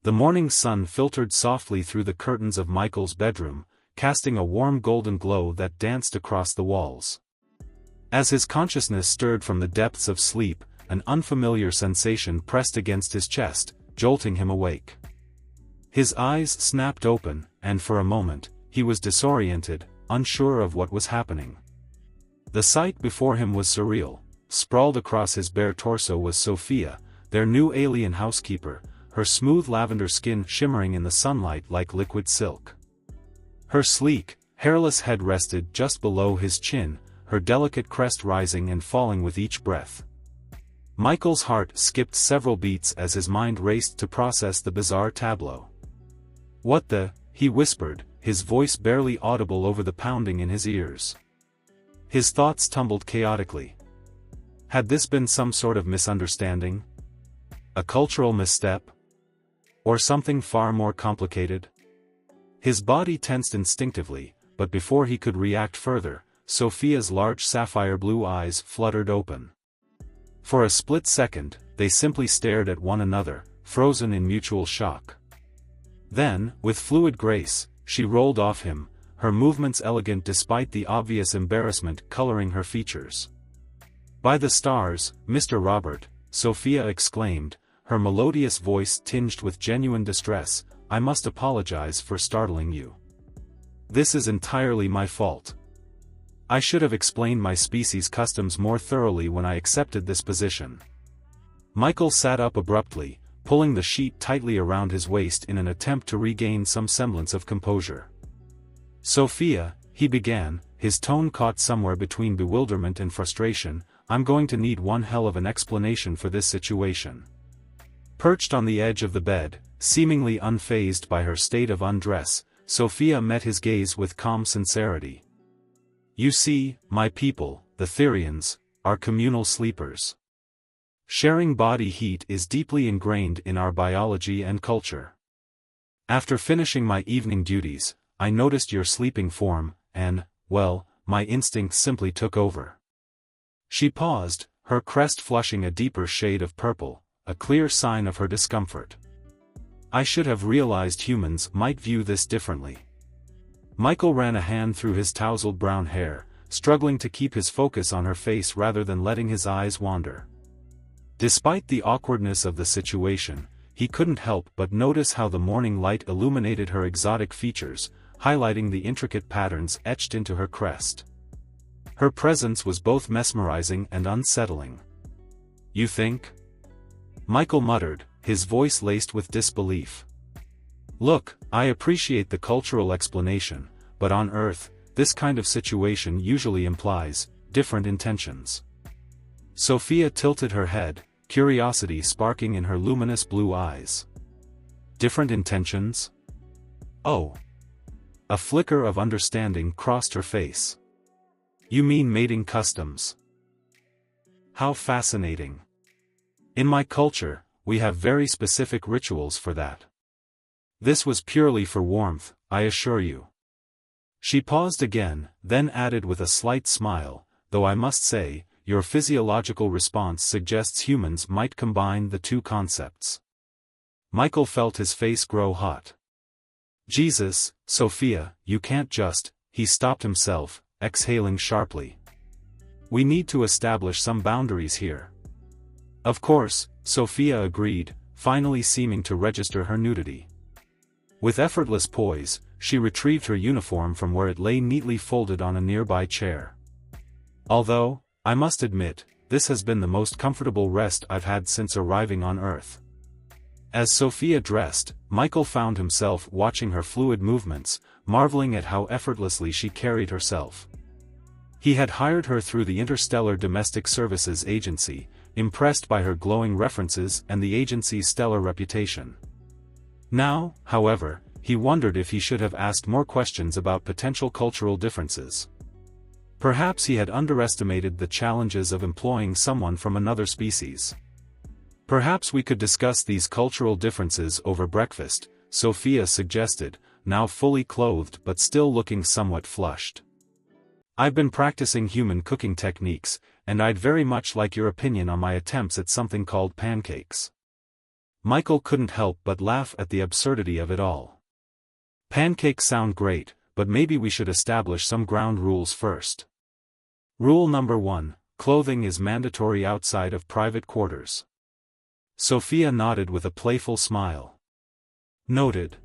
The morning sun filtered softly through the curtains of Michael's bedroom, casting a warm golden glow that danced across the walls. As his consciousness stirred from the depths of sleep, an unfamiliar sensation pressed against his chest, jolting him awake. His eyes snapped open, and for a moment, he was disoriented, unsure of what was happening. The sight before him was surreal. Sprawled across his bare torso was Sophia, their new alien housekeeper, her smooth lavender skin shimmering in the sunlight like liquid silk. Her sleek, hairless head rested just below his chin, her delicate crest rising and falling with each breath. Michael's heart skipped several beats as his mind raced to process the bizarre tableau. "What the?" he whispered, his voice barely audible over the pounding in his ears. His thoughts tumbled chaotically. Had this been some sort of misunderstanding? A cultural misstep? Or something far more complicated? His body tensed instinctively, but before he could react further, Sophia's large sapphire blue eyes fluttered open. For a split second, they simply stared at one another, frozen in mutual shock. Then, with fluid grace, she rolled off him, her movements elegant despite the obvious embarrassment coloring her features. "By the stars, Mr. Robert," Sophia exclaimed, her melodious voice tinged with genuine distress, "I must apologize for startling you. This is entirely my fault. I should have explained my species' customs more thoroughly when I accepted this position." Michael sat up abruptly, pulling the sheet tightly around his waist in an attempt to regain some semblance of composure. "Sophia," he began, his tone caught somewhere between bewilderment and frustration, "I'm going to need one hell of an explanation for this situation." Perched on the edge of the bed, seemingly unfazed by her state of undress, Sophia met his gaze with calm sincerity. "You see, my people, the Therians, are communal sleepers. Sharing body heat is deeply ingrained in our biology and culture. After finishing my evening duties, I noticed your sleeping form, and, well, my instincts simply took over." She paused, her crest flushing a deeper shade of purple, a clear sign of her discomfort. "I should have realized humans might view this differently." Michael ran a hand through his tousled brown hair, struggling to keep his focus on her face rather than letting his eyes wander. Despite the awkwardness of the situation, he couldn't help but notice how the morning light illuminated her exotic features, highlighting the intricate patterns etched into her crest. Her presence was both mesmerizing and unsettling. "You think?" Michael muttered, his voice laced with disbelief. "Look, I appreciate the cultural explanation, but on Earth, this kind of situation usually implies different intentions." Sophia tilted her head, curiosity sparking in her luminous blue eyes. "Different intentions? Oh." A flicker of understanding crossed her face. "You mean mating customs? How fascinating. In my culture, we have very specific rituals for that. This was purely for warmth, I assure you." She paused again, then added with a slight smile, "Though I must say, your physiological response suggests humans might combine the two concepts." Michael felt his face grow hot. "Jesus, Sophia, you can't just," he stopped himself, exhaling sharply. "We need to establish some boundaries here." "Of course," Sophia agreed, finally seeming to register her nudity. With effortless poise, she retrieved her uniform from where it lay neatly folded on a nearby chair. "Although, I must admit, this has been the most comfortable rest I've had since arriving on Earth." As Sophia dressed, Michael found himself watching her fluid movements, marveling at how effortlessly she carried herself. He had hired her through the Interstellar Domestic Services Agency, impressed by her glowing references and the agency's stellar reputation. Now, however, he wondered if he should have asked more questions about potential cultural differences. Perhaps he had underestimated the challenges of employing someone from another species. "Perhaps we could discuss these cultural differences over breakfast," Sophia suggested, now fully clothed but still looking somewhat flushed. "I've been practicing human cooking techniques, and I'd very much like your opinion on my attempts at something called pancakes." Michael couldn't help but laugh at the absurdity of it all. Pancakes sound great, but maybe we should establish some ground rules first. Rule number 1, clothing is mandatory outside of private quarters. Sophia nodded with a playful smile. Noted.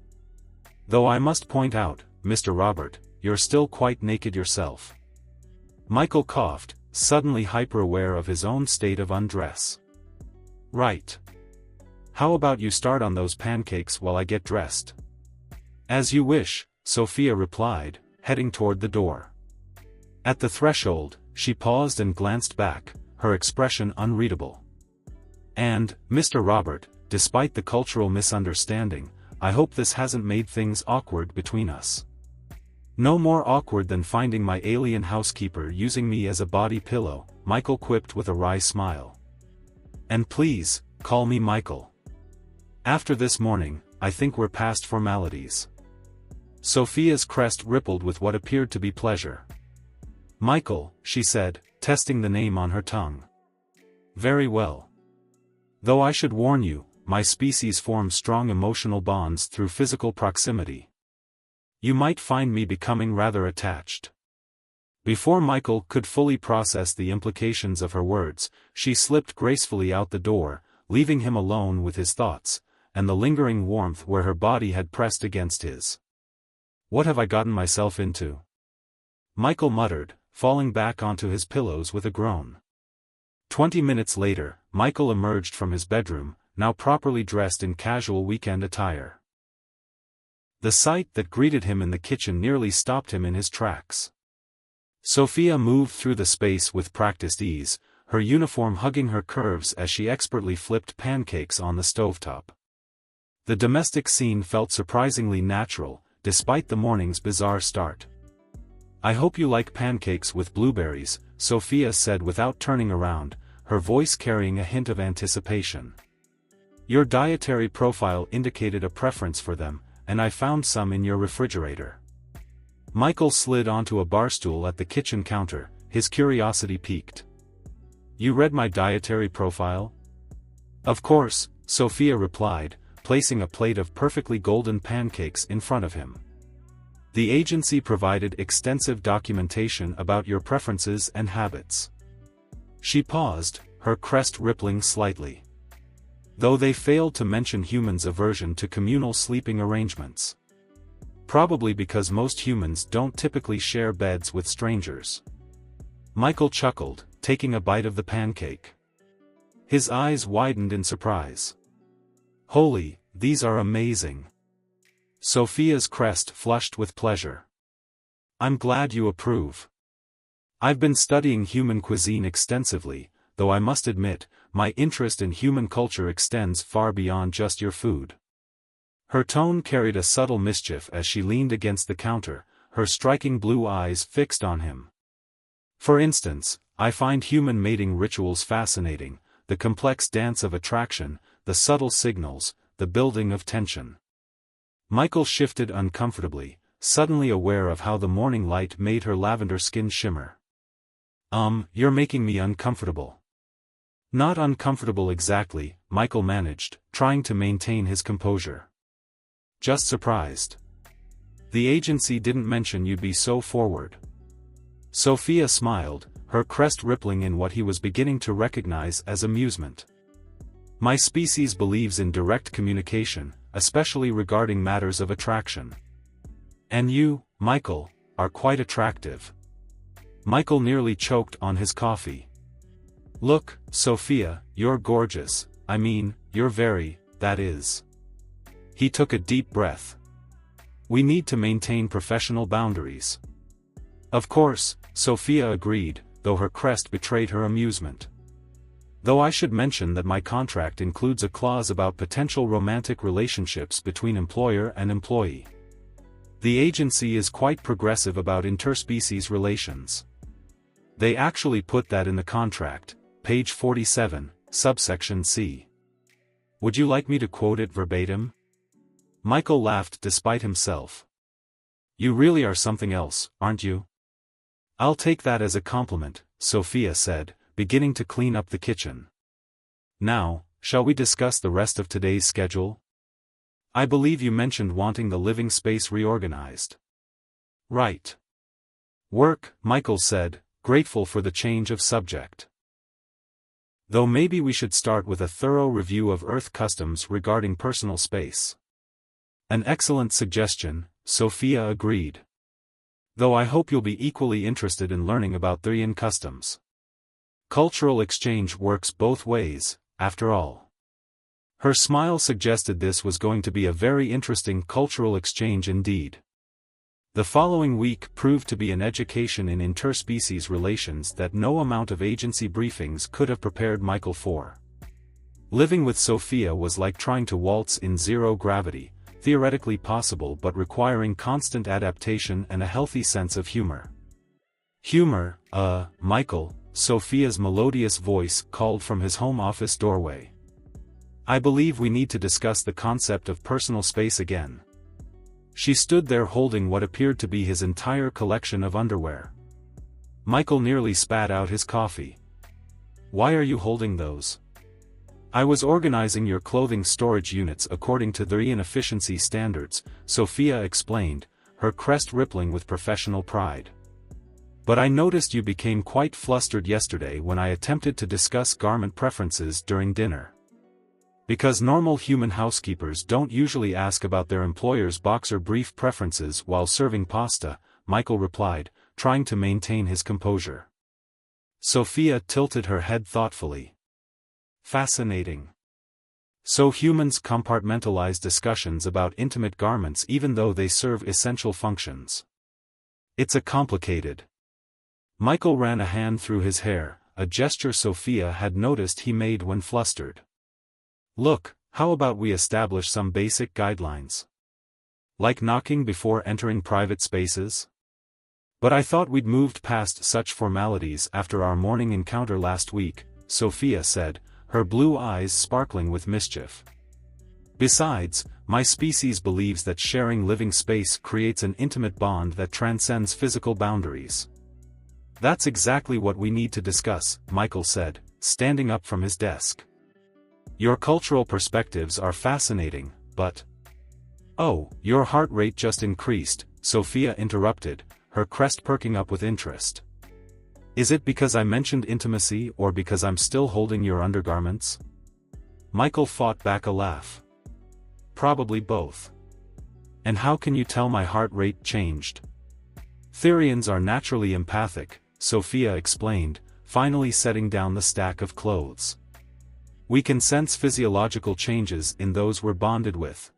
Though I must point out, Mr. Robert, you're still quite naked yourself. Michael coughed, suddenly hyper-aware of his own state of undress. Right. How about you start on those pancakes while I get dressed? As you wish, Sophia replied, heading toward the door. At the threshold, she paused and glanced back, her expression unreadable. And, Mr. Robert, despite the cultural misunderstanding, I hope this hasn't made things awkward between us. No more awkward than finding my alien housekeeper using me as a body pillow, Michael quipped with a wry smile. And please, call me Michael. After this morning, I think we're past formalities. Sophia's crest rippled with what appeared to be pleasure. Michael, she said, testing the name on her tongue. Very well. Though I should warn you, my species forms strong emotional bonds through physical proximity. You might find me becoming rather attached. Before Michael could fully process the implications of her words, she slipped gracefully out the door, leaving him alone with his thoughts, and the lingering warmth where her body had pressed against his. What have I gotten myself into? Michael muttered, falling back onto his pillows with a groan. 20 minutes later, Michael emerged from his bedroom, now properly dressed in casual weekend attire. The sight that greeted him in the kitchen nearly stopped him in his tracks. Sophia moved through the space with practiced ease, her uniform hugging her curves as she expertly flipped pancakes on the stovetop. The domestic scene felt surprisingly natural, despite the morning's bizarre start. I hope you like pancakes with blueberries, Sophia said without turning around, her voice carrying a hint of anticipation. Your dietary profile indicated a preference for them, and I found some in your refrigerator. Michael slid onto a barstool at the kitchen counter, his curiosity piqued. You read my dietary profile? Of course, Sophia replied, placing a plate of perfectly golden pancakes in front of him. The agency provided extensive documentation about your preferences and habits. She paused, her crest rippling slightly. Though they failed to mention humans' aversion to communal sleeping arrangements. Probably because most humans don't typically share beds with strangers. Michael chuckled, taking a bite of the pancake. His eyes widened in surprise. Holy, these are amazing. Sophia's crest flushed with pleasure. I'm glad you approve. I've been studying human cuisine extensively, though I must admit, my interest in human culture extends far beyond just your food. Her tone carried a subtle mischief as she leaned against the counter, her striking blue eyes fixed on him. For instance, I find human mating rituals fascinating, the complex dance of attraction, the subtle signals, the building of tension. Michael shifted uncomfortably, suddenly aware of how the morning light made her lavender skin shimmer. You're making me uncomfortable. Not uncomfortable exactly, Michael managed, trying to maintain his composure. Just surprised. The agency didn't mention you'd be so forward. Sophia smiled, her crest rippling in what he was beginning to recognize as amusement. My species believes in direct communication, especially regarding matters of attraction. And you, Michael, are quite attractive. Michael nearly choked on his coffee. Look, Sophia, you're gorgeous, I mean, you're very, that is. He took a deep breath. We need to maintain professional boundaries. Of course, Sophia agreed, though her crest betrayed her amusement. Though I should mention that my contract includes a clause about potential romantic relationships between employer and employee. The agency is quite progressive about interspecies relations. They actually put that in the contract, page 47, subsection C. Would you like me to quote it verbatim? Michael laughed despite himself. You really are something else, aren't you? I'll take that as a compliment, Sophia said, beginning to clean up the kitchen. Now, shall we discuss the rest of today's schedule? I believe you mentioned wanting the living space reorganized. Right. Work, Michael said, grateful for the change of subject. Though maybe we should start with a thorough review of Earth customs regarding personal space. An excellent suggestion, Sophia agreed. Though I hope you'll be equally interested in learning about Therian customs. Cultural exchange works both ways, after all. Her smile suggested this was going to be a very interesting cultural exchange indeed. The following week proved to be an education in interspecies relations that no amount of agency briefings could have prepared Michael for. Living with Sophia was like trying to waltz in zero gravity, theoretically possible but requiring constant adaptation and a healthy sense of humor. Humor, Michael, Sophia's melodious voice called from his home office doorway. I believe we need to discuss the concept of personal space again. She stood there holding what appeared to be his entire collection of underwear. Michael nearly spat out his coffee. Why are you holding those? I was organizing your clothing storage units according to Therian efficiency standards, Sophia explained, her crest rippling with professional pride. But I noticed you became quite flustered yesterday when I attempted to discuss garment preferences during dinner. Because normal human housekeepers don't usually ask about their employer's boxer brief preferences while serving pasta, Michael replied, trying to maintain his composure. Sophia tilted her head thoughtfully. Fascinating. So humans compartmentalize discussions about intimate garments even though they serve essential functions. It's a complicated. Michael ran a hand through his hair, a gesture Sophia had noticed he made when flustered. Look, how about we establish some basic guidelines? Like knocking before entering private spaces? But I thought we'd moved past such formalities after our morning encounter last week, Sophia said, her blue eyes sparkling with mischief. Besides, my species believes that sharing living space creates an intimate bond that transcends physical boundaries. That's exactly what we need to discuss, Michael said, standing up from his desk. Your cultural perspectives are fascinating, but... Oh, your heart rate just increased, Sophia interrupted, her crest perking up with interest. Is it because I mentioned intimacy or because I'm still holding your undergarments? Michael fought back a laugh. Probably both. And how can you tell my heart rate changed? Therians are naturally empathic, Sophia explained, finally setting down the stack of clothes. We can sense physiological changes in those we're bonded with.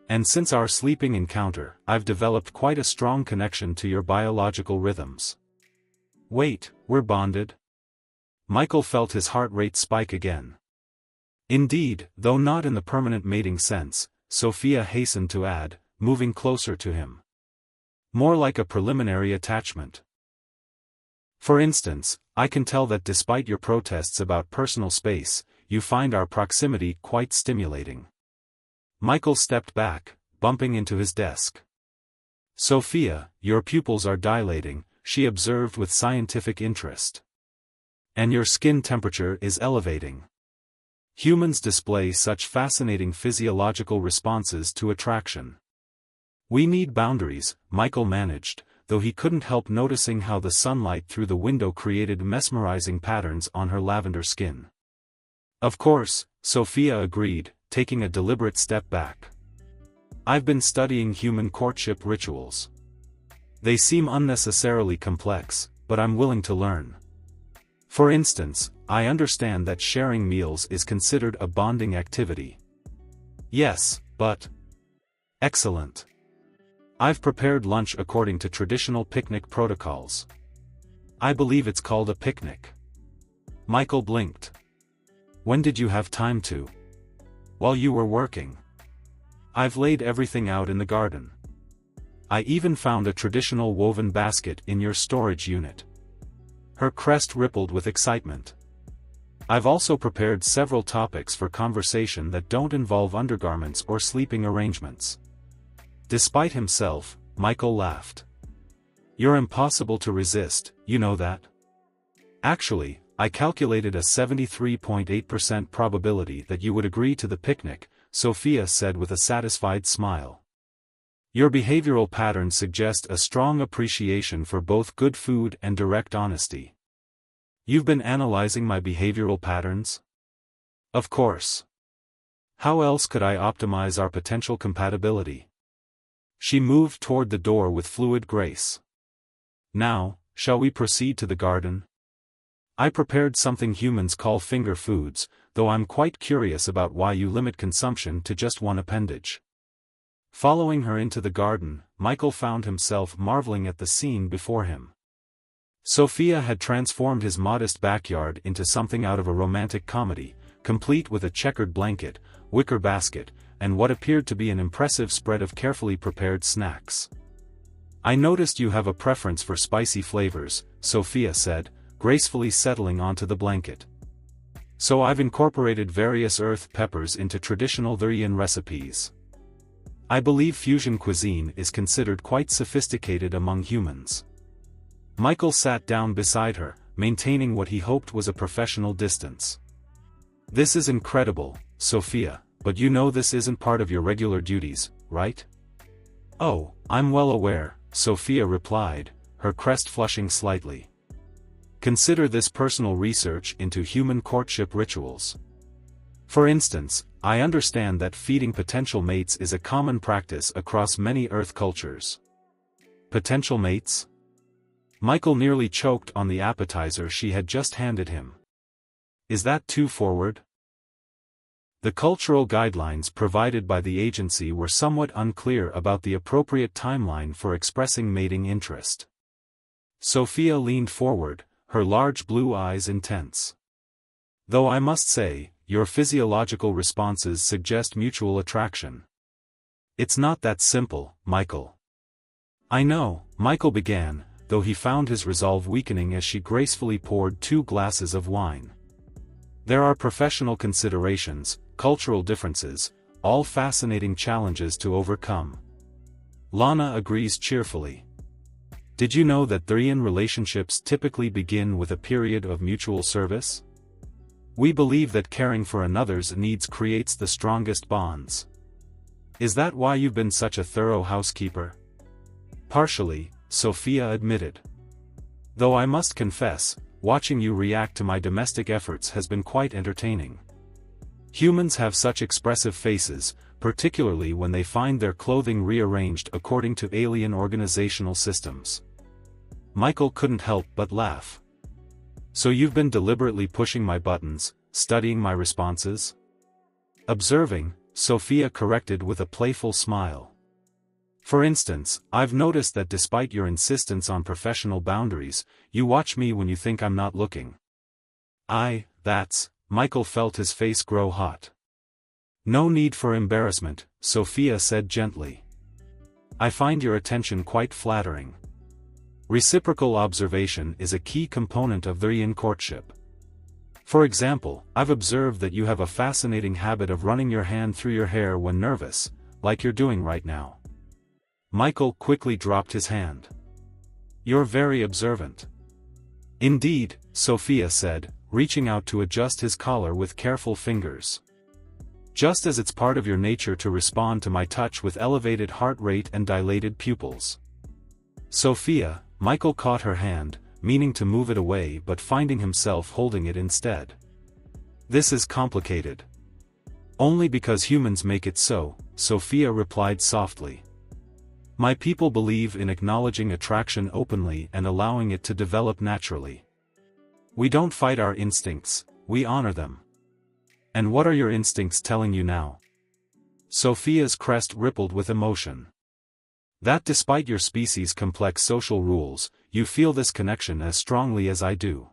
And since our sleeping encounter, I've developed quite a strong connection to your biological rhythms. Wait, we're bonded? Michael felt his heart rate spike again. Indeed, though not in the permanent mating sense, Sophia hastened to add, moving closer to him. More like a preliminary attachment. For instance, I can tell that despite your protests about personal space, you find our proximity quite stimulating. Michael stepped back, bumping into his desk. Sophia, your pupils are dilating, she observed with scientific interest. And your skin temperature is elevating. Humans display such fascinating physiological responses to attraction. We need boundaries, Michael managed, though he couldn't help noticing how the sunlight through the window created mesmerizing patterns on her lavender skin. Of course, Sophia agreed, taking a deliberate step back. I've been studying human courtship rituals. They seem unnecessarily complex, but I'm willing to learn. For instance, I understand that sharing meals is considered a bonding activity. Yes, but... Excellent. I've prepared lunch according to traditional picnic protocols. I believe it's called a picnic. Michael blinked. When did you have time to? While you were working. I've laid everything out in the garden. I even found a traditional woven basket in your storage unit. Her crest rippled with excitement. I've also prepared several topics for conversation that don't involve undergarments or sleeping arrangements. Despite himself, Michael laughed. You're impossible to resist, you know that? Actually, I calculated a 73.8% probability that you would agree to the picnic, Sophia said with a satisfied smile. Your behavioral patterns suggest a strong appreciation for both good food and direct honesty. You've been analyzing my behavioral patterns? Of course. How else could I optimize our potential compatibility? She moved toward the door with fluid grace. Now, shall we proceed to the garden? I prepared something humans call finger foods, though I'm quite curious about why you limit consumption to just one appendage. Following her into the garden, Michael found himself marveling at the scene before him. Sophia had transformed his modest backyard into something out of a romantic comedy, complete with a checkered blanket, wicker basket, and what appeared to be an impressive spread of carefully prepared snacks. I noticed you have a preference for spicy flavors, Sophia said, gracefully settling onto the blanket. So I've incorporated various earth peppers into traditional Thurian recipes. I believe fusion cuisine is considered quite sophisticated among humans. Michael sat down beside her, maintaining what he hoped was a professional distance. This is incredible, Sophia, but you know this isn't part of your regular duties, right? Oh, I'm well aware, Sophia replied, her crest flushing slightly. Consider this personal research into human courtship rituals. For instance, I understand that feeding potential mates is a common practice across many Earth cultures. Potential mates? Michael nearly choked on the appetizer she had just handed him. Is that too forward? The cultural guidelines provided by the agency were somewhat unclear about the appropriate timeline for expressing mating interest. Sophia leaned forward, her large blue eyes intense. Though I must say, your physiological responses suggest mutual attraction. It's not that simple, Michael. I know, Michael began, though he found his resolve weakening as she gracefully poured 2 glasses of wine. There are professional considerations, cultural differences, all fascinating challenges to overcome. Lana agrees cheerfully. Did you know that Thurian relationships typically begin with a period of mutual service? We believe that caring for another's needs creates the strongest bonds. Is that why you've been such a thorough housekeeper? Partially, Sophia admitted. Though I must confess, watching you react to my domestic efforts has been quite entertaining. Humans have such expressive faces, particularly when they find their clothing rearranged according to alien organizational systems. Michael couldn't help but laugh. So you've been deliberately pushing my buttons, studying my responses? Observing, Sophia corrected with a playful smile. For instance, I've noticed that despite your insistence on professional boundaries, you watch me when you think I'm not looking. Michael felt his face grow hot. No need for embarrassment, Sophia said gently. I find your attention quite flattering. Reciprocal observation is a key component of Thurian courtship. For example, I've observed that you have a fascinating habit of running your hand through your hair when nervous, like you're doing right now. Michael quickly dropped his hand. You're very observant. Indeed, Sophia said, reaching out to adjust his collar with careful fingers. Just as it's part of your nature to respond to my touch with elevated heart rate and dilated pupils. Sophia, Michael caught her hand, meaning to move it away but finding himself holding it instead. This is complicated. Only because humans make it so, Sophia replied softly. My people believe in acknowledging attraction openly and allowing it to develop naturally. We don't fight our instincts, we honor them. And what are your instincts telling you now? Sophia's crest rippled with emotion. That despite your species' complex social rules, you feel this connection as strongly as I do.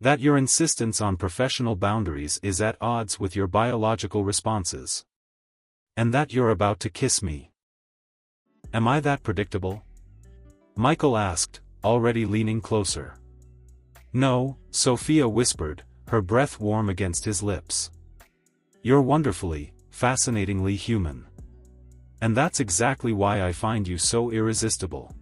That your insistence on professional boundaries is at odds with your biological responses. And that you're about to kiss me. Am I that predictable? Michael asked, already leaning closer. No, Sophia whispered, her breath warm against his lips. You're wonderfully, fascinatingly human. And that's exactly why I find you so irresistible.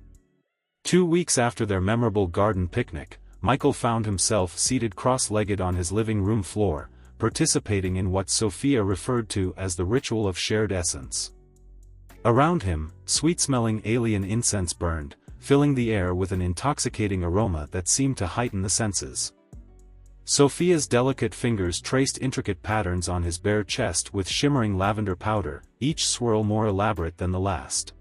2 weeks after their memorable garden picnic, Michael found himself seated cross-legged on his living room floor, participating in what Sophia referred to as the ritual of shared essence. Around him, sweet-smelling alien incense burned, filling the air with an intoxicating aroma that seemed to heighten the senses. Sophia's delicate fingers traced intricate patterns on his bare chest with shimmering lavender powder, each swirl more elaborate than the last.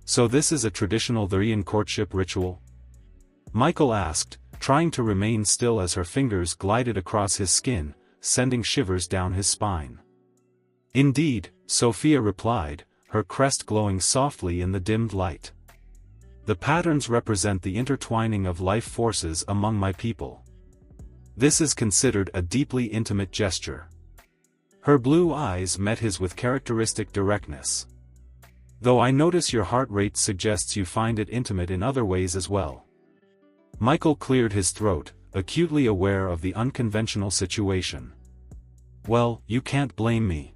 "So this is a traditional Therian courtship ritual?" Michael asked, trying to remain still as her fingers glided across his skin, sending shivers down his spine. "Indeed," Sophia replied, her crest glowing softly in the dimmed light. "The patterns represent the intertwining of life forces among my people. This is considered a deeply intimate gesture." Her blue eyes met his with characteristic directness. "Though I notice your heart rate suggests you find it intimate in other ways as well." Michael cleared his throat, acutely aware of the unconventional situation. "Well, you can't blame me.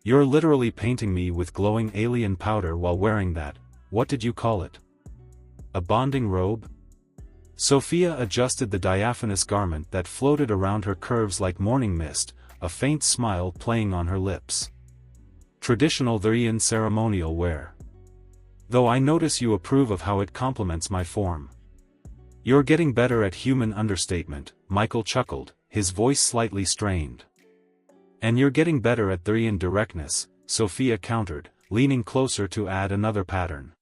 You're literally painting me with glowing alien powder while wearing that, what did you call it? A bonding robe?" Sophia adjusted the diaphanous garment that floated around her curves like morning mist, a faint smile playing on her lips. "Traditional Therian ceremonial wear. Though I notice you approve of how it complements my form." "You're getting better at human understatement," Michael chuckled, his voice slightly strained. "And you're getting better at Therian directness," Sophia countered, leaning closer to add another pattern.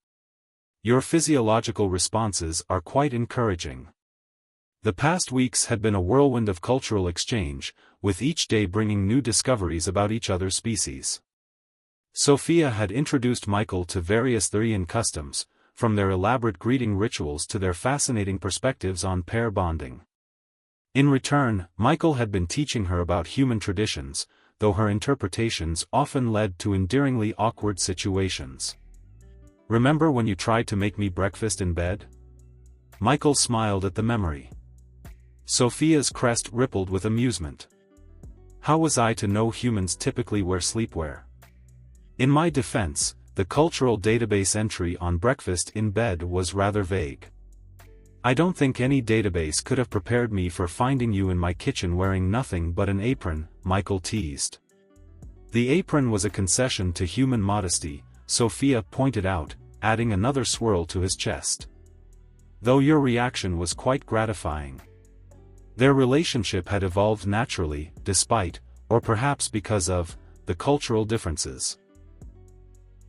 "Your physiological responses are quite encouraging." The past weeks had been a whirlwind of cultural exchange, with each day bringing new discoveries about each other's species. Sophia had introduced Michael to various Therian customs, from their elaborate greeting rituals to their fascinating perspectives on pair bonding. In return, Michael had been teaching her about human traditions, though her interpretations often led to endearingly awkward situations. "Remember when you tried to make me breakfast in bed?" Michael smiled at the memory. Sophia's crest rippled with amusement. "How was I to know humans typically wear sleepwear?" In my defense, the cultural database entry on breakfast in bed was rather vague. "I don't think any database could have prepared me for finding you in my kitchen wearing nothing but an apron," Michael teased. "The apron was a concession to human modesty," Sophia pointed out, adding another swirl to his chest. "Though your reaction was quite gratifying." Their relationship had evolved naturally, despite, or perhaps because of, the cultural differences.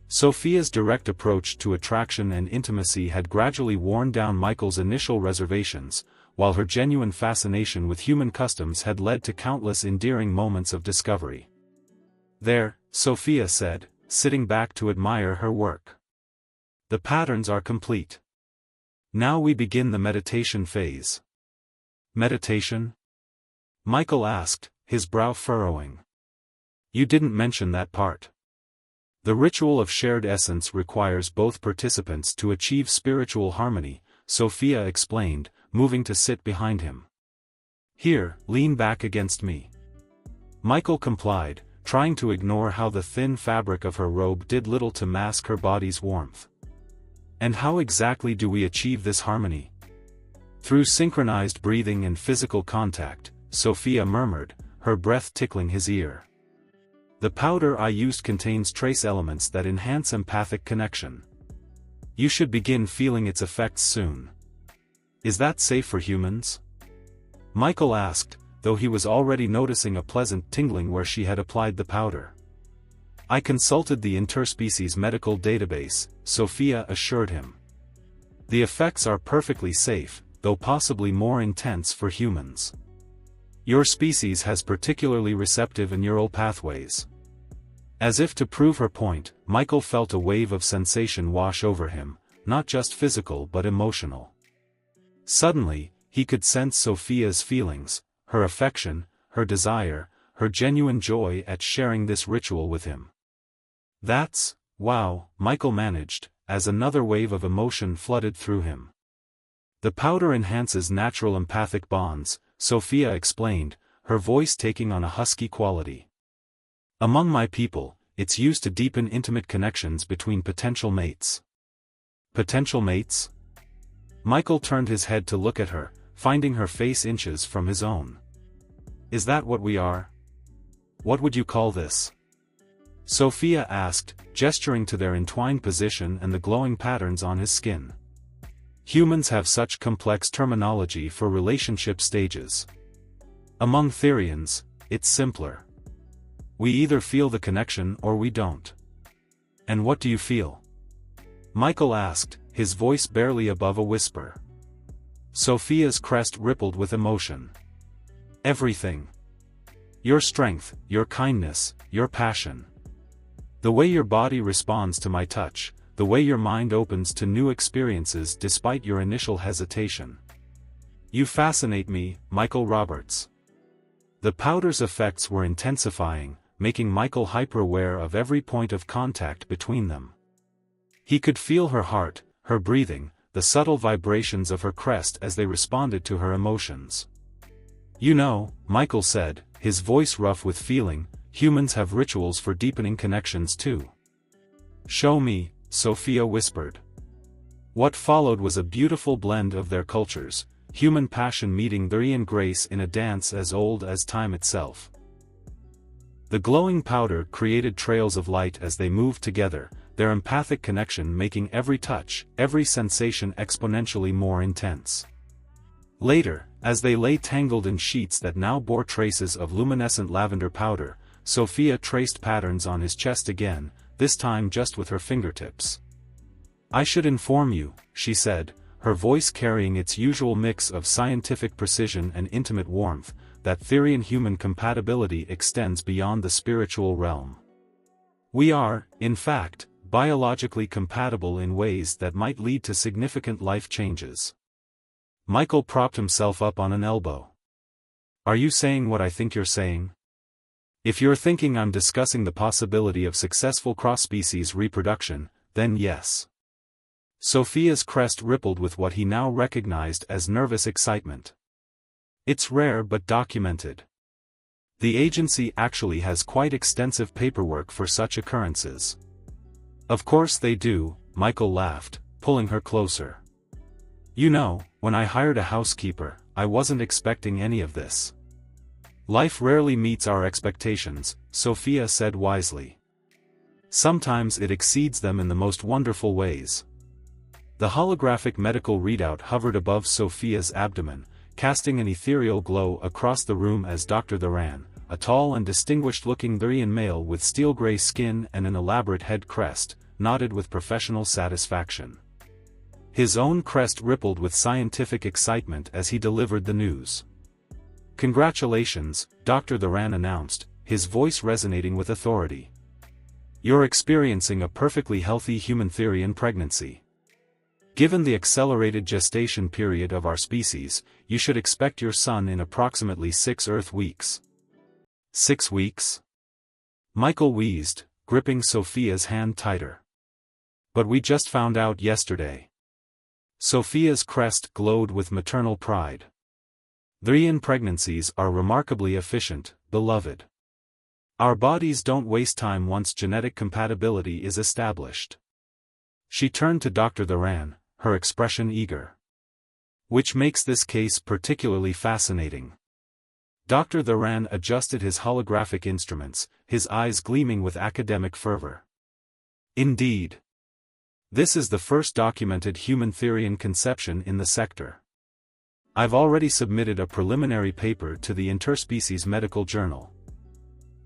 Sophia's direct approach to attraction and intimacy had gradually worn down Michael's initial reservations, while her genuine fascination with human customs had led to countless endearing moments of discovery. "There," Sophia said, sitting back to admire her work. "The patterns are complete. Now we begin the meditation phase." "Meditation?" Michael asked, his brow furrowing. "You didn't mention that part." "The ritual of shared essence requires both participants to achieve spiritual harmony," Sophia explained, moving to sit behind him. "Here, lean back against me." Michael complied, trying to ignore how the thin fabric of her robe did little to mask her body's warmth. "And how exactly do we achieve this harmony?" "Through synchronized breathing and physical contact," Sophia murmured, her breath tickling his ear. "The powder I used contains trace elements that enhance empathic connection. You should begin feeling its effects soon." "Is that safe for humans?" Michael asked, though he was already noticing a pleasant tingling where she had applied the powder. "I consulted the interspecies medical database," Sophia assured him. "The effects are perfectly safe, though possibly more intense for humans. Your species has particularly receptive neural pathways." As if to prove her point, Michael felt a wave of sensation wash over him, not just physical but emotional. Suddenly, he could sense Sophia's feelings, her affection, her desire, her genuine joy at sharing this ritual with him. "That's, wow," Michael managed, as another wave of emotion flooded through him. "The powder enhances natural empathic bonds," Sophia explained, her voice taking on a husky quality. "Among my people, it's used to deepen intimate connections between potential mates." "Potential mates?" Michael turned his head to look at her, finding her face inches from his own. "Is that what we are? What would you call this?" Sophia asked, gesturing to their entwined position and the glowing patterns on his skin. Humans have such complex terminology for relationship stages. Among Therians, it's simpler. We either feel the connection or we don't. "And what do you feel?" Michael asked, his voice barely above a whisper. Sophia's crest rippled with emotion. "Everything. Your strength, your kindness, your passion. The way your body responds to my touch, the way your mind opens to new experiences despite your initial hesitation. You fascinate me, Michael Roberts." The powder's effects were intensifying, making Michael hyper-aware of every point of contact between them. He could feel her heart, her breathing, the subtle vibrations of her crest as they responded to her emotions. "You know," Michael said, his voice rough with feeling, "humans have rituals for deepening connections too." "Show me," Sophia whispered. What followed was a beautiful blend of their cultures, human passion meeting Therian grace in a dance as old as time itself. The glowing powder created trails of light as they moved together, their empathic connection making every touch, every sensation exponentially more intense. Later, as they lay tangled in sheets that now bore traces of luminescent lavender powder, Sophia traced patterns on his chest again, this time just with her fingertips. "I should inform you," she said, her voice carrying its usual mix of scientific precision and intimate warmth, that Therian-human compatibility extends beyond the spiritual realm. "We are, in fact, biologically compatible in ways that might lead to significant life changes." Michael propped himself up on an elbow. "Are you saying what I think you're saying? If you're thinking I'm discussing the possibility of successful cross-species reproduction, then yes." Sophia's crest rippled with what he now recognized as nervous excitement. "It's rare but documented. The agency actually has quite extensive paperwork for such occurrences." "Of course they do," Michael laughed, pulling her closer. "You know, when I hired a housekeeper, I wasn't expecting any of this." "Life rarely meets our expectations," Sophia said wisely. "Sometimes it exceeds them in the most wonderful ways." The holographic medical readout hovered above Sophia's abdomen, casting an ethereal glow across the room as Dr. Theran, a tall and distinguished-looking Therian male with steel-gray skin and an elaborate head crest, nodded with professional satisfaction. His own crest rippled with scientific excitement as he delivered the news. "Congratulations," Dr. Theran announced, his voice resonating with authority. "You're experiencing a perfectly healthy human Therian pregnancy. Given the accelerated gestation period of our species, you should expect your son in approximately 6 Earth weeks." 6 weeks? Michael wheezed, gripping Sophia's hand tighter. "But we just found out yesterday." Sophia's crest glowed with maternal pride. "Therian pregnancies are remarkably efficient, beloved. Our bodies don't waste time once genetic compatibility is established." She turned to Dr. Theran, her expression eager. "Which makes this case particularly fascinating." Dr. Theran adjusted his holographic instruments, his eyes gleaming with academic fervor. "Indeed. This is the first documented human Therian conception in the sector. I've already submitted a preliminary paper to the Interspecies Medical Journal."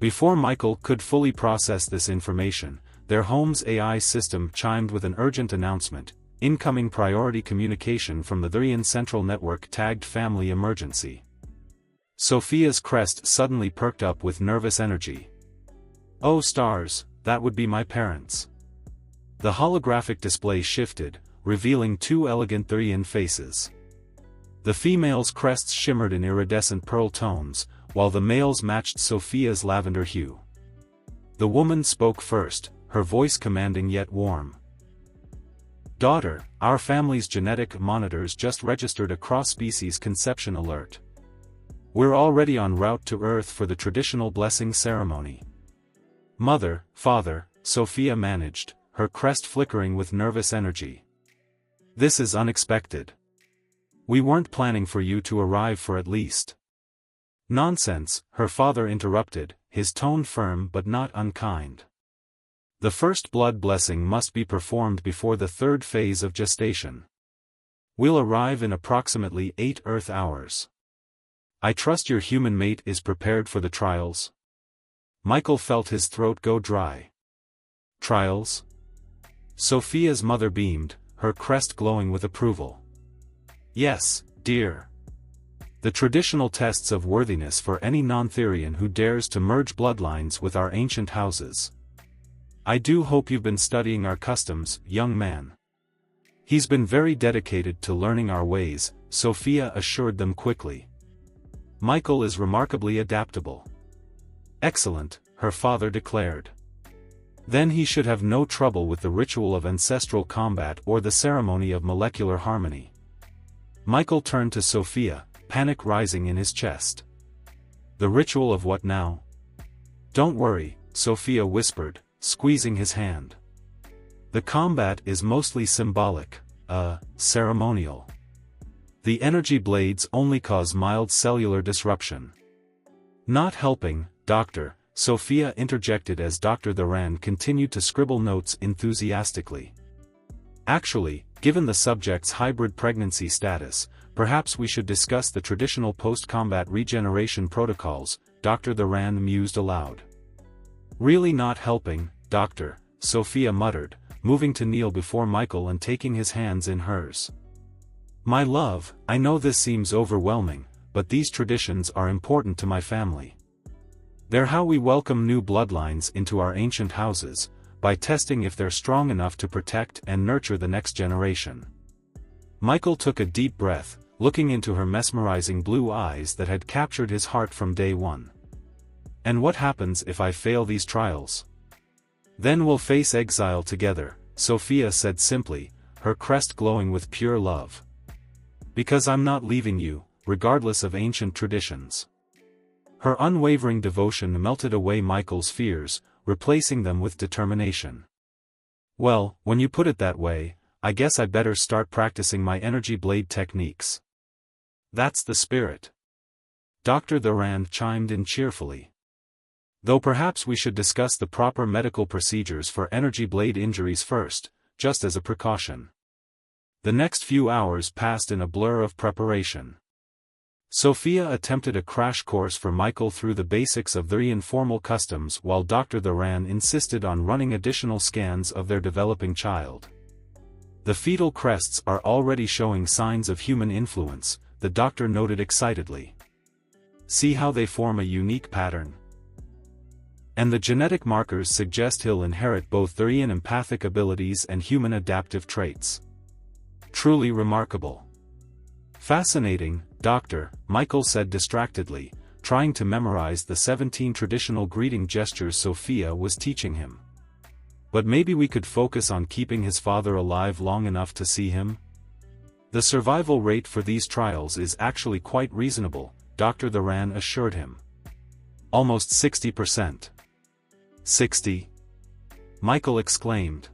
Before Michael could fully process this information, their home's AI system chimed with an urgent announcement: incoming priority communication from the Therian Central Network tagged family emergency. Sophia's crest suddenly perked up with nervous energy. "Oh stars, that would be my parents." The holographic display shifted, revealing 2 elegant Therian faces. The female's crests shimmered in iridescent pearl tones, while the male's matched Sophia's lavender hue. The woman spoke first, her voice commanding yet warm. "Daughter, our family's genetic monitors just registered a cross-species conception alert. We're already en route to Earth for the traditional blessing ceremony." "Mother, father," Sophia managed, her crest flickering with nervous energy. "This is unexpected. We weren't planning for you to arrive for at least. Nonsense, her father interrupted, his tone firm but not unkind. The first blood blessing must be performed before the third phase of gestation. We'll arrive in approximately 8 Earth hours. I trust your human mate is prepared for the trials? Michael felt his throat go dry. Trials? Sophia's mother beamed, her crest glowing with approval. Yes, dear. The traditional tests of worthiness for any non-Therian who dares to merge bloodlines with our ancient houses. I do hope you've been studying our customs, young man. He's been very dedicated to learning our ways, Sophia assured them quickly. Michael is remarkably adaptable. Excellent, her father declared. Then he should have no trouble with the ritual of ancestral combat or the ceremony of molecular harmony. Michael turned to Sophia, panic rising in his chest. The ritual of what now? Don't worry, Sophia whispered, squeezing his hand. The combat is mostly symbolic, ceremonial. The energy blades only cause mild cellular disruption. Not helping, Doctor, Sophia interjected as Dr. Theran continued to scribble notes enthusiastically. Actually, given the subject's hybrid pregnancy status, perhaps we should discuss the traditional post-combat regeneration protocols, Dr. Theran mused aloud. Really not helping, Doctor, Sophia muttered, moving to kneel before Michael and taking his hands in hers. My love, I know this seems overwhelming, but these traditions are important to my family. They're how we welcome new bloodlines into our ancient houses, by testing if they're strong enough to protect and nurture the next generation. Michael took a deep breath, looking into her mesmerizing blue eyes that had captured his heart from day one. And what happens if I fail these trials? Then we'll face exile together, Sophia said simply, her crest glowing with pure love. Because I'm not leaving you, regardless of ancient traditions. Her unwavering devotion melted away Michael's fears, replacing them with determination. Well, when you put it that way, I guess I better start practicing my energy blade techniques. That's the spirit. Dr. Theran chimed in cheerfully. Though perhaps we should discuss the proper medical procedures for energy blade injuries first, just as a precaution. The next few hours passed in a blur of preparation. Sophia attempted a crash course for Michael through the basics of their informal customs while Dr. Theran insisted on running additional scans of their developing child. The fetal crests are already showing signs of human influence, the doctor noted excitedly. See how they form a unique pattern? And the genetic markers suggest he'll inherit both Therian empathic abilities and human adaptive traits. Truly remarkable. Fascinating, Doctor, Michael said distractedly, trying to memorize the 17 traditional greeting gestures Sophia was teaching him. But maybe we could focus on keeping his father alive long enough to see him? The survival rate for these trials is actually quite reasonable, Dr. Theran assured him. Almost 60%. 60? Michael exclaimed.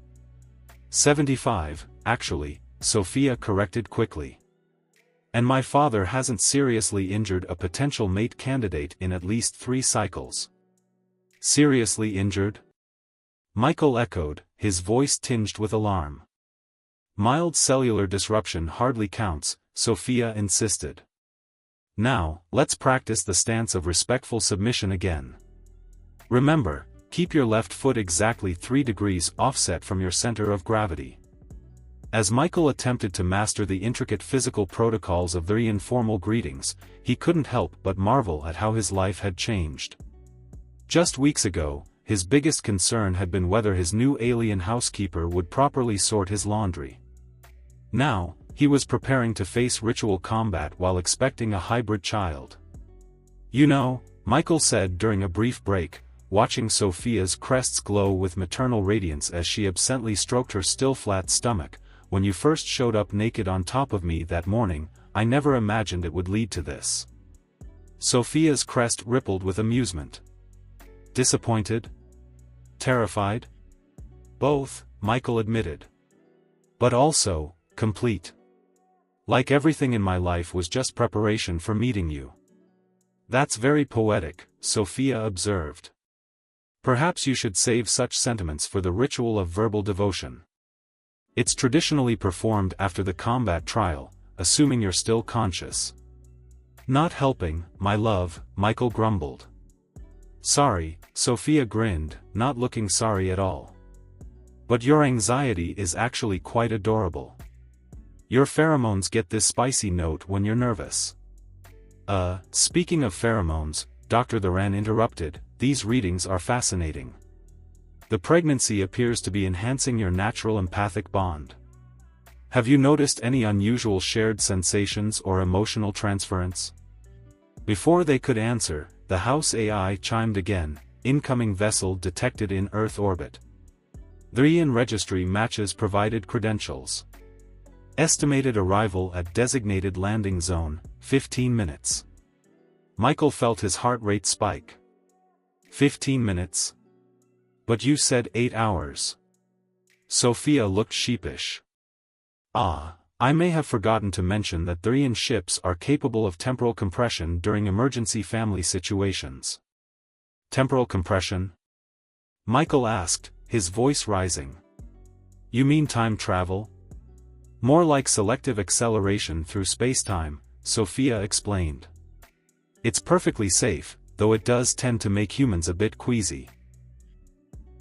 75, actually, Sophia corrected quickly. And my father hasn't seriously injured a potential mate candidate in at least 3 cycles. Seriously injured? Michael echoed, his voice tinged with alarm. Mild cellular disruption hardly counts, Sophia insisted. Now, let's practice the stance of respectful submission again. Remember, keep your left foot exactly 3 degrees offset from your center of gravity. As Michael attempted to master the intricate physical protocols of their informal greetings, he couldn't help but marvel at how his life had changed. Just weeks ago, his biggest concern had been whether his new alien housekeeper would properly sort his laundry. Now, he was preparing to face ritual combat while expecting a hybrid child. You know, Michael said during a brief break, watching Sophia's crests glow with maternal radiance as she absently stroked her still flat stomach, when you first showed up naked on top of me that morning, I never imagined it would lead to this. Sophia's crest rippled with amusement. Disappointed? Terrified? Both, Michael admitted. But also, complete. Like everything in my life was just preparation for meeting you. That's very poetic, Sophia observed. Perhaps you should save such sentiments for the ritual of verbal devotion. It's traditionally performed after the combat trial, assuming you're still conscious. Not helping, my love, Michael grumbled. Sorry, Sophia grinned, not looking sorry at all. But your anxiety is actually quite adorable. Your pheromones get this spicy note when you're nervous. Speaking of pheromones, Dr. Thuran interrupted, these readings are fascinating. The pregnancy appears to be enhancing your natural empathic bond. Have you noticed any unusual shared sensations or emotional transference? Before they could answer, the house AI chimed again, incoming vessel detected in Earth orbit. The registry matches provided credentials. Estimated arrival at designated landing zone, 15 minutes. Michael felt his heart rate spike. 15 minutes? But you said 8 hours. Sophia looked sheepish. I may have forgotten to mention that Therian ships are capable of temporal compression during emergency family situations. Temporal compression? Michael asked, his voice rising. You mean time travel? More like selective acceleration through spacetime, Sophia explained. It's perfectly safe, though it does tend to make humans a bit queasy.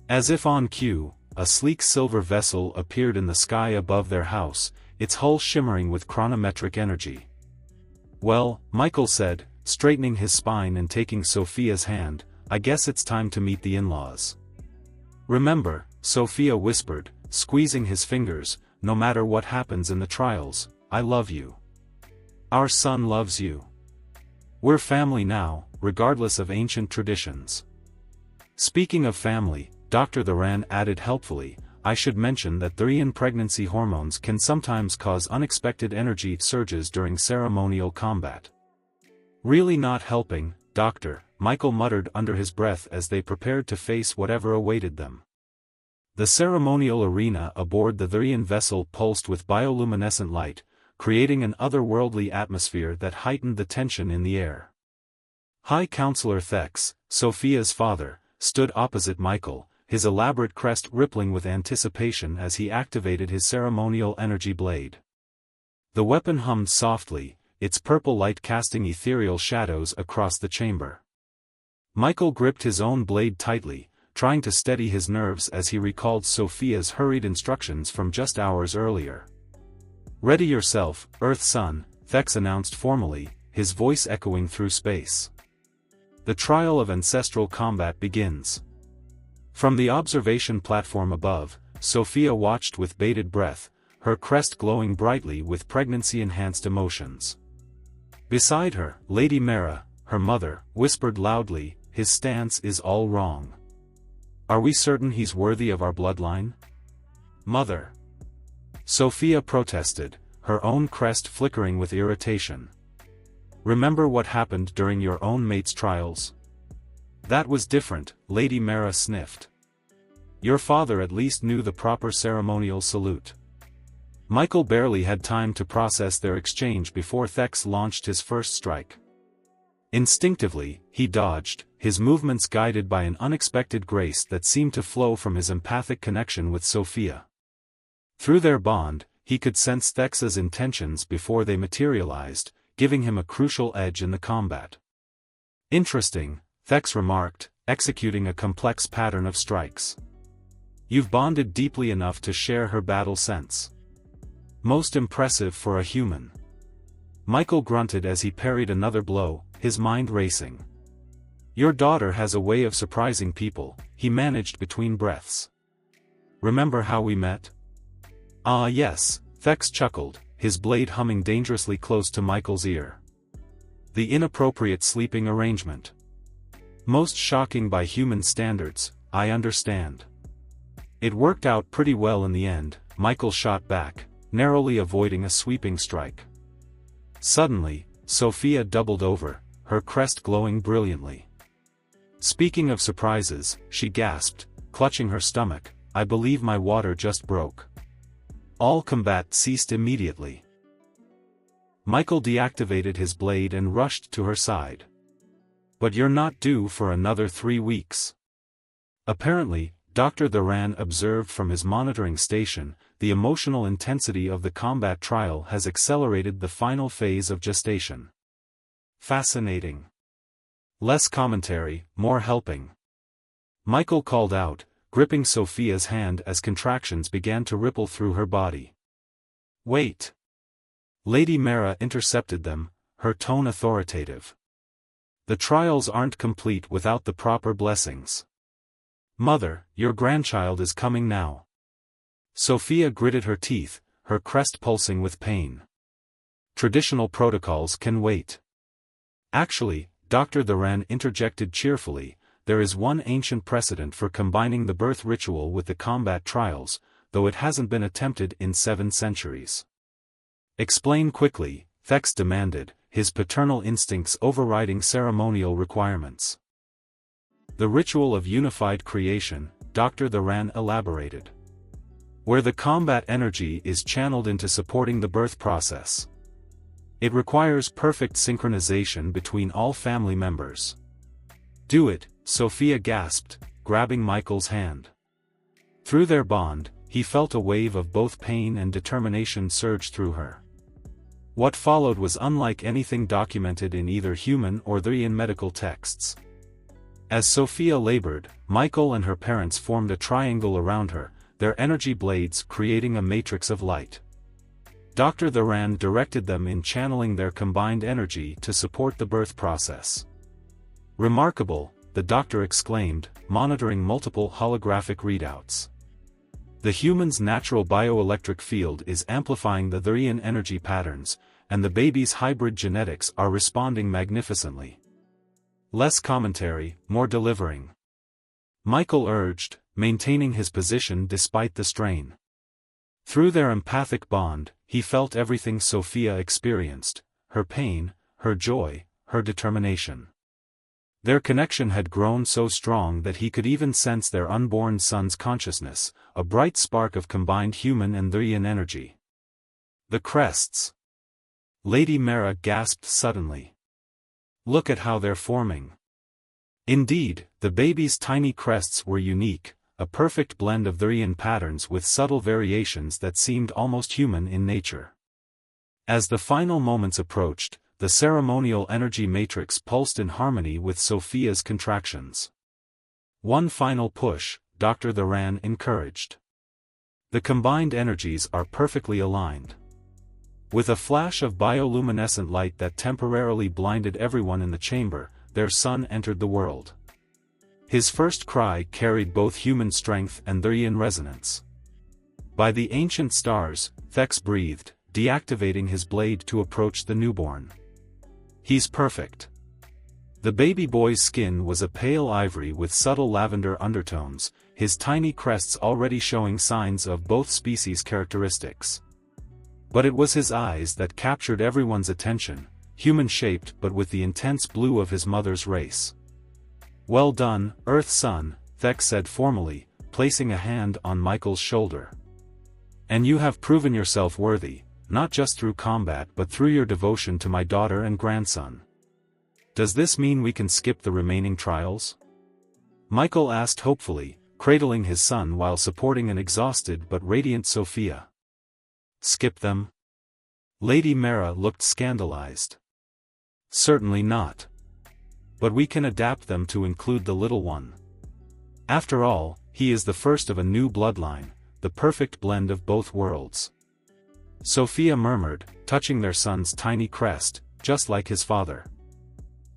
As if on cue, a sleek silver vessel appeared in the sky above their house, its hull shimmering with chronometric energy. Well, Michael said, straightening his spine and taking Sophia's hand, I guess it's time to meet the in-laws. Remember, Sophia whispered, squeezing his fingers, no matter what happens in the trials, I love you. Our son loves you. We're family now, regardless of ancient traditions. Speaking of family, Dr. Thuran added helpfully, I should mention that Therian pregnancy hormones can sometimes cause unexpected energy surges during ceremonial combat. Really not helping, Doctor, Michael muttered under his breath as they prepared to face whatever awaited them. The ceremonial arena aboard the Therian vessel pulsed with bioluminescent light, creating an otherworldly atmosphere that heightened the tension in the air. High Counselor Thex, Sophia's father, stood opposite Michael, his elaborate crest rippling with anticipation as he activated his ceremonial energy blade. The weapon hummed softly, its purple light casting ethereal shadows across the chamber. Michael gripped his own blade tightly, trying to steady his nerves as he recalled Sophia's hurried instructions from just hours earlier. Ready yourself, Earth Son, Thex announced formally, his voice echoing through space. The trial of ancestral combat begins. From the observation platform above, Sophia watched with bated breath, her crest glowing brightly with pregnancy-enhanced emotions. Beside her, Lady Mara, her mother, whispered loudly, his stance is all wrong. Are we certain he's worthy of our bloodline? Mother. Sophia protested, her own crest flickering with irritation. Remember what happened during your own mate's trials? That was different, Lady Mara sniffed. Your father at least knew the proper ceremonial salute. Michael barely had time to process their exchange before Thex launched his first strike. Instinctively, he dodged, his movements guided by an unexpected grace that seemed to flow from his empathic connection with Sophia. Through their bond, he could sense Thex's intentions before they materialized, giving him a crucial edge in the combat. Interesting, Thex remarked, executing a complex pattern of strikes. You've bonded deeply enough to share her battle sense. Most impressive for a human. Michael grunted as he parried another blow, his mind racing. Your daughter has a way of surprising people, he managed between breaths. Remember how we met? Ah yes, Thex chuckled, his blade humming dangerously close to Michael's ear. The inappropriate sleeping arrangement. Most shocking by human standards, I understand. It worked out pretty well in the end, Michael shot back, narrowly avoiding a sweeping strike. Suddenly, Sophia doubled over, her crest glowing brilliantly. Speaking of surprises, she gasped, clutching her stomach, I believe my water just broke. All combat ceased immediately. Michael deactivated his blade and rushed to her side. "But you're not due for another 3 weeks." Apparently, Dr. Thuran observed from his monitoring station, the emotional intensity of the combat trial has accelerated the final phase of gestation. Fascinating. Less commentary, more helping. Michael called out, gripping Sophia's hand as contractions began to ripple through her body. "Wait." Lady Mara intercepted them, her tone authoritative. "The trials aren't complete without the proper blessings. Mother, your grandchild is coming now." Sophia gritted her teeth, her crest pulsing with pain. "Traditional protocols can wait." "Actually," Dr. Thuran interjected cheerfully, "there is one ancient precedent for combining the birth ritual with the combat trials, though it hasn't been attempted in 7 centuries. "Explain quickly," Thex demanded, his paternal instincts overriding ceremonial requirements. "The ritual of unified creation," Dr. Thuran elaborated. "Where the combat energy is channeled into supporting the birth process. It requires perfect synchronization between all family members." "Do it," Sophia gasped, grabbing Michael's hand. Through their bond, he felt a wave of both pain and determination surge through her. What followed was unlike anything documented in either human or Therian medical texts. As Sophia labored, Michael and her parents formed a triangle around her, their energy blades creating a matrix of light. Dr. Thuran directed them in channeling their combined energy to support the birth process. "Remarkable," the doctor exclaimed, monitoring multiple holographic readouts. "The human's natural bioelectric field is amplifying the Therian energy patterns, and the baby's hybrid genetics are responding magnificently." "Less commentary, more delivering," Michael urged, maintaining his position despite the strain. Through their empathic bond, he felt everything Sophia experienced, her pain, her joy, her determination. Their connection had grown so strong that he could even sense their unborn son's consciousness, a bright spark of combined human and Therian energy. "The crests!" Lady Mara gasped suddenly. "Look at how they're forming." Indeed, the baby's tiny crests were unique, a perfect blend of Therian patterns with subtle variations that seemed almost human in nature. As the final moments approached, the ceremonial energy matrix pulsed in harmony with Sophia's contractions. "One final push," Dr. Thuran encouraged. "The combined energies are perfectly aligned." With a flash of bioluminescent light that temporarily blinded everyone in the chamber, their son entered the world. His first cry carried both human strength and Therian resonance. "By the ancient stars," Thex breathed, deactivating his blade to approach the newborn. "He's perfect." The baby boy's skin was a pale ivory with subtle lavender undertones, his tiny crests already showing signs of both species' characteristics. But it was his eyes that captured everyone's attention, human-shaped but with the intense blue of his mother's race. "Well done, Earth Son," Thex said formally, placing a hand on Michael's shoulder. "And you have proven yourself worthy, not just through combat but through your devotion to my daughter and grandson. Does this mean we can skip the remaining trials?" Michael asked hopefully, cradling his son while supporting an exhausted but radiant Sophia. "Skip them?" Lady Mara looked scandalized. "Certainly not. But we can adapt them to include the little one. After all, he is the first of a new bloodline, the perfect blend of both worlds." Sophia murmured, touching their son's tiny crest, just like his father.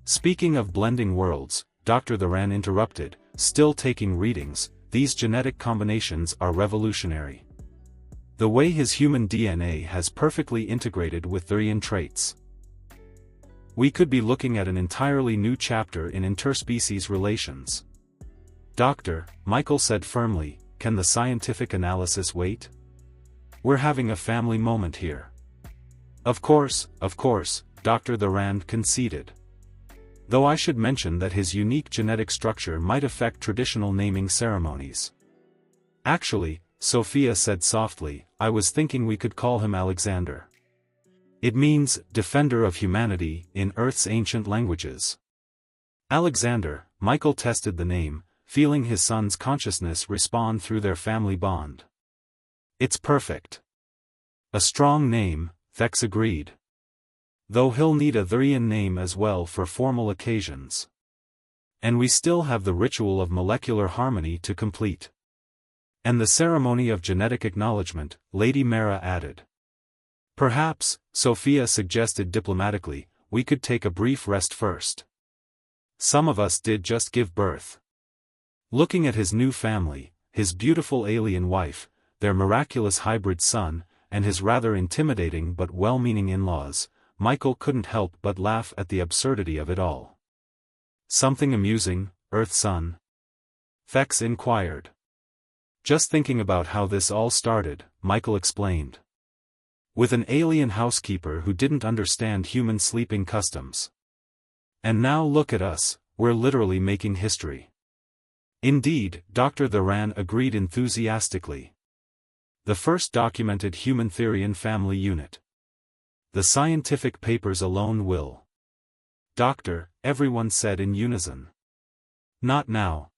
"Speaking of blending worlds," Dr. Thuran interrupted, still taking readings, "these genetic combinations are revolutionary. The way his human DNA has perfectly integrated with Therian traits. We could be looking at an entirely new chapter in interspecies relations." "Doctor," Michael said firmly, "can the scientific analysis wait? We're having a family moment here." Of course," Dr. Thuran conceded. "Though I should mention that his unique genetic structure might affect traditional naming ceremonies." "Actually," Sophia said softly, "I was thinking we could call him Alexander." It means, defender of humanity, in Earth's ancient languages. Alexander, Michael tested the name, feeling his son's consciousness respond through their family bond. It's perfect. A strong name, Thex agreed. Though he'll need a Thurian name as well for formal occasions. And we still have the ritual of molecular harmony to complete. And the ceremony of genetic acknowledgement, Lady Mara added. Perhaps, Sophia suggested diplomatically, we could take a brief rest first. Some of us did just give birth. Looking at his new family, his beautiful alien wife, their miraculous hybrid son, and his rather intimidating but well-meaning in-laws, Michael couldn't help but laugh at the absurdity of it all. Something amusing, Earth son? Thex inquired. Just thinking about how this all started, Michael explained. With an alien housekeeper who didn't understand human sleeping customs. And now look at us, we're literally making history. Indeed, Dr. Thuran agreed enthusiastically. The first documented human Thurian family unit. The scientific papers alone will. Doctor, everyone said in unison. Not now.